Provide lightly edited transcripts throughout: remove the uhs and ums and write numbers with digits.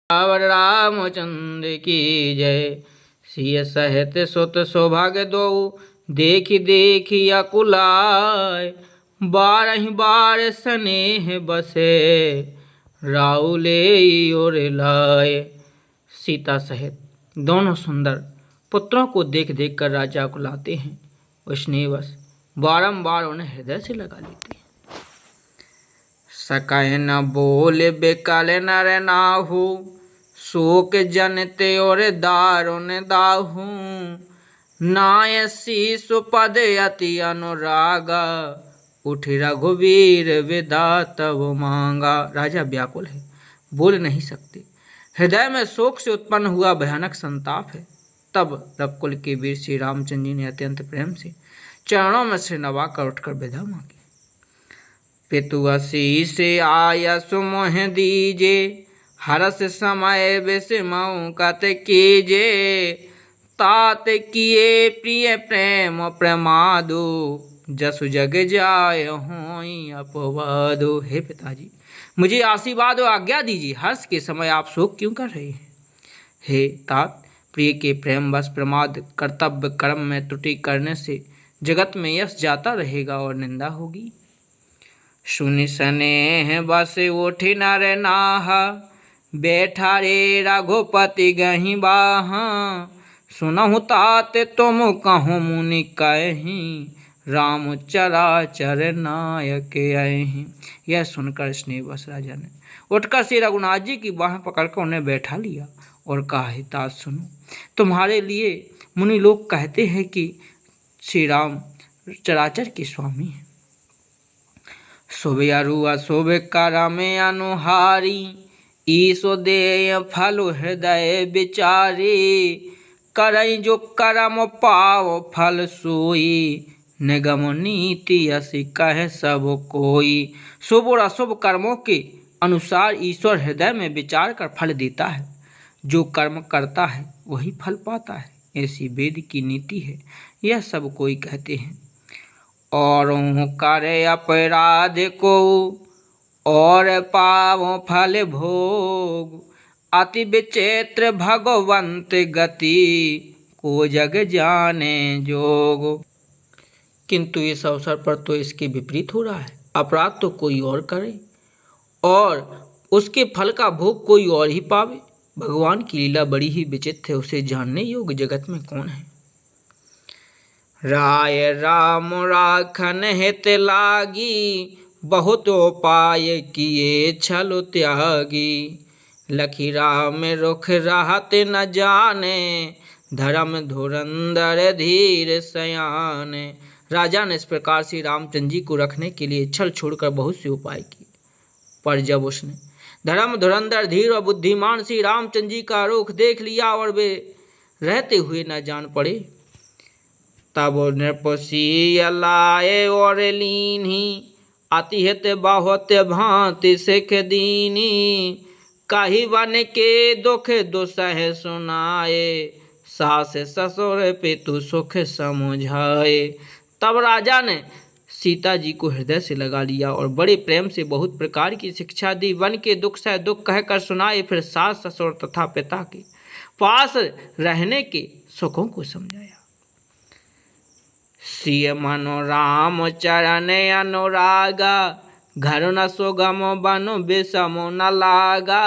सियावर रामचंद्र की जय। सिय सहित सुत सौभाग्य दो, देखी देखी अकुलाय। बारह बार स्नेह बसे, राउले और लाए। सीता सहित दोनों सुंदर पुत्रों को देख देख कर राजा को लाते हैं और स्नेहवश बारंबार उन्हें हृदय से लगा लेते हैं। सकह न बोले बेकल नर नाहू, शोक जनते और दारुण दाहू। नाय शीश पद अति अनुरागा, उठ रघुवीर विदा तब मांगा। राजा व्याकुल है, बोल नहीं सकते, हृदय में शोक से उत्पन्न हुआ भयानक संताप है। तब रघुकुल के वीर श्री रामचंद्र जी ने अत्यंत प्रेम से चरणों में सिर नवा कर उठकर विदा मांगी। पितु आशीष आया सुमोह दीजे, हरस समय विषमऊ कत कीजे। तात किए प्रिय प्रेम प्रमादो, जसु जग जाय होई अपवादो। हे पिताजी, मुझे आशीर्वाद और आज्ञा दीजिए, हर्ष के समय आप शोक क्यों कर रहे हैं। हे तात, प्रिय के प्रेम बस प्रमाद कर्तव्य कर्म में त्रुटि करने से जगत में यश जाता रहेगा और निंदा होगी। सुनि स्नेह बस उठि नर नाहा, बैठा रे रघुपति गहि बाहा। सुनहु तात तुम कहूँ मुनि कहि, राम चराचर नायक अहि। यह सुनकर स्नेहवश राजा ने उठकर श्री रघुनाथ जी की बाह पकड़कर उन्हें बैठा लिया और कहा, हे तात सुनो, तुम्हारे लिए मुनि लोग कहते हैं कि श्री राम चराचर के स्वामी हैं। शुभ अरु अशुभ करम अनुहारी, ईसो देय फल हृदय विचारी। करई जो करम पाओ फल सोई, निगम नीति असी कह सब कोई। शुभ और अशुभ कर्मों के अनुसार ईश्वर हृदय में विचार कर फल देता है। जो कर्म करता है वही फल पाता है, ऐसी वेद की नीति है, यह सब कोई कहते हैं। और करे अपराध को, और पावो फल भोग। अति विचित्र भगवंत गति, को जग जाने जोग। किंतु इस अवसर पर तो इसके विपरीत हो रहा है। अपराध तो कोई और करे और उसके फल का भोग कोई और ही पावे। भगवान की लीला बड़ी ही विचित्र है, उसे जानने योग्य जगत में कौन है। राय राम राखन हित लागी, बहुत उपाय किए छल त्यागी। लखी राम रुख रहत न जाने, धर्म धुरंधर धीर सयाने। राजा ने इस प्रकार से रामचंद्र जी को रखने के लिए छल छोड़कर बहुत से उपाय किए, पर जब उसने धर्म धुरंधर धीर और बुद्धिमान श्री रामचंद्र जी का रुख देख लिया और वे रहते हुए न जान पड़े, तब नृपसी लाए और लीन्ही। अति हित बहुत भांति सिख दीनी, कही बन के दुख दुसह सुनाए। सास ससुर पितु सुख समुझाए। तब राजा ने सीता जी को हृदय से लगा लिया और बड़े प्रेम से बहुत प्रकार की शिक्षा दी। वन के दुख से दुख कहकर सुनाए, फिर सास ससुर तथा पिता के पास रहने के सुखों को समझाया। सिय मनो राम चरण अनुरागा, घर न सुगम बनो विषमो न लागा।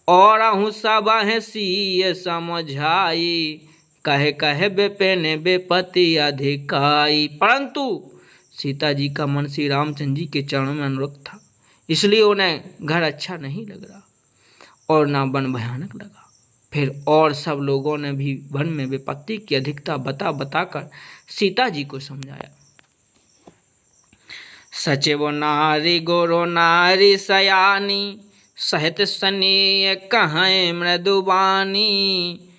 और अहु सब सिय समझाई, कहे कहे विपिन विपति अधिकाई। परंतु सीता जी का मन श्री रामचंद्र जी के चरणों में अनुरक्त था, इसलिए उन्हें घर अच्छा नहीं लग रहा और ना वन भयानक लगा। फिर और सब लोगों ने भी वन में विपत्ति की अधिकता बता बताकर सीता जी को समझाया। सचिव नारी गुरु नारी सयानी, सहित स्नेह कहें मृदुबानी।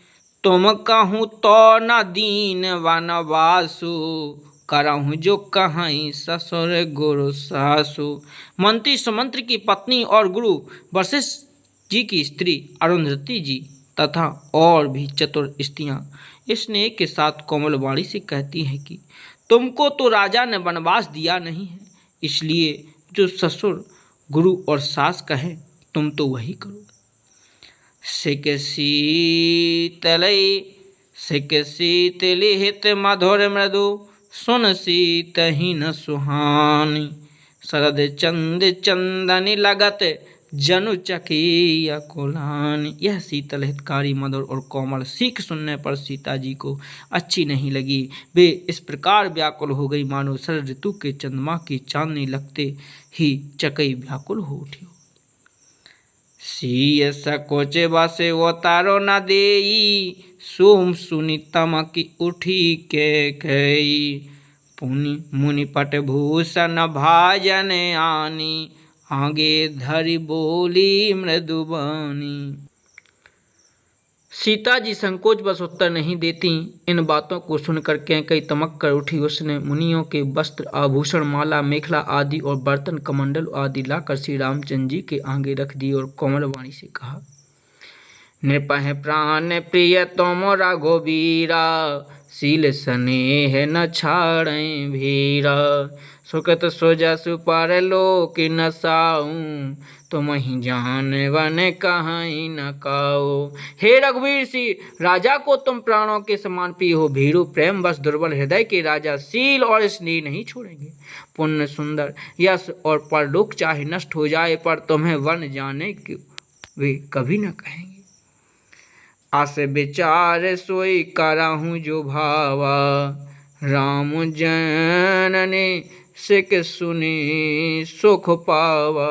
तुम कहूँ तो न दीन वनवासु, करहूँ जो कहीं ससुर गुरु सासु। मंत्री सुमंत्र की पत्नी और गुरु वशिष्ठ जी की स्त्री अरुंधति जी तथा और भी चतुर स्त्रियां स्नेह के साथ कोमल वाणी से कहती हैं कि तुमको तो राजा ने वनवास दिया नहीं है, इसलिए जो ससुर गुरु और सास कहें तुम तो वही करो। सिक शीतलई सिक शीतली हित मधुर मृदु सुन शीतहि न सुहानी शरद चंद चंदनी लगत जनु चकिया कुलानी। यह शीतल हितकारी मधुर और कोमल सीख सुनने पर सीता जी को अच्छी नहीं लगी। वे इस प्रकार व्याकुल हो गई मानो शरद ऋतु के चंद्रमा की चांदनी लगते ही चकई व्याकुल हो उठी। सीय सकोच बसे वो तारो न देई सुम सुनी तमकी उठी के गई पुनि मुनि पट भूषण भाजन आनी आगे धरि बोली मृदुबानी। सीता जी संकोच बस उत्तर नहीं देती। इन बातों को सुनकर कैकई तमक कर उठी। उसने मुनियों के वस्त्र आभूषण माला मेखला आदि और बर्तन कमंडल आदि लाकर श्री रामचंद्र जी के आगे रख दिए और कोमल वाणी से कहा, नृपह प्राण प्रिय तुम रघुबीरा शील स्नेह न छाड़ें भीरा सुकृत सुजसु पर लोक न साऊं तुम ही जान वन कहीं न काओ। हे रघुवीर सी राजा को तुम प्राणों के समान प्रिय हो। भीरु प्रेम बस दुर्बल हृदय के राजा शील और स्नेह नहीं छोड़ेंगे। पुण्य सुंदर यश और परलोक चाहे नष्ट हो जाए पर तुम्हें वन जाने की वे कभी न कहेंगे। आस विचार सोई करहूँ जो भावा राम जनने सिक सुनी सुख पावा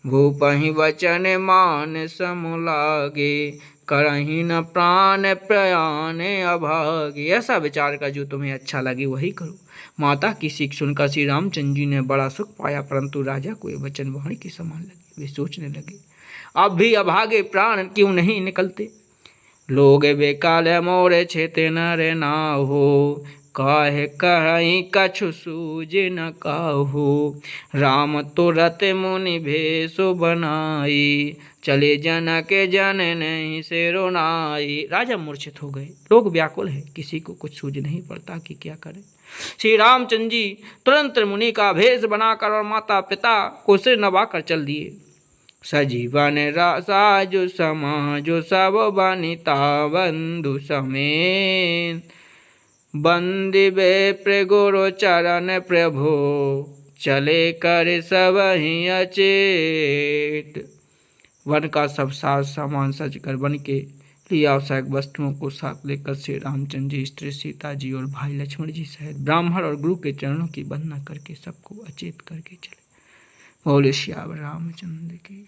भूपहि वचन मान समलागे करही न प्राण प्रयाण अभागे। ऐसा विचार का जो तुम्हें अच्छा लगे वही करो। माता की सीख सुनकर श्री रामचंद्र जी ने बड़ा सुख पाया परंतु राजा को ये वचन वाणी के समान लगे। वे सोचने लगे, अब भी अभागे प्राण क्यों नहीं निकलते। लोग बेकाल मोरे छेते नर ना हो काहे कहीं कछु सूझ न काहू राम तुरत मुनि भेषु बनाई चले जनक जन नहीं से रोनाई। राजा मूर्छित हो गए। लोग व्याकुल है, किसी को कुछ सूझ नहीं पड़ता कि क्या करें। श्री रामचंद्र जी तुरंत मुनि का भेष बनाकर और माता पिता को सिर नवाकर चल दिए। सजीवन साजु समाजु सब बनिता बंधु समेत बंदिबे प्रगुरु चरण प्रभु चले कर सब ही अचेत। वन का सब साज सामान सज कर वन के लिए आवश्यक वस्तुओं को साथ लेकर श्री रामचंद्र जी स्त्री सीता जी और भाई लक्ष्मण जी सहित ब्राह्मण और गुरु के चरणों की वंदना करके सबको अचेत करके चले। बोले श्याम रामचंद्र की।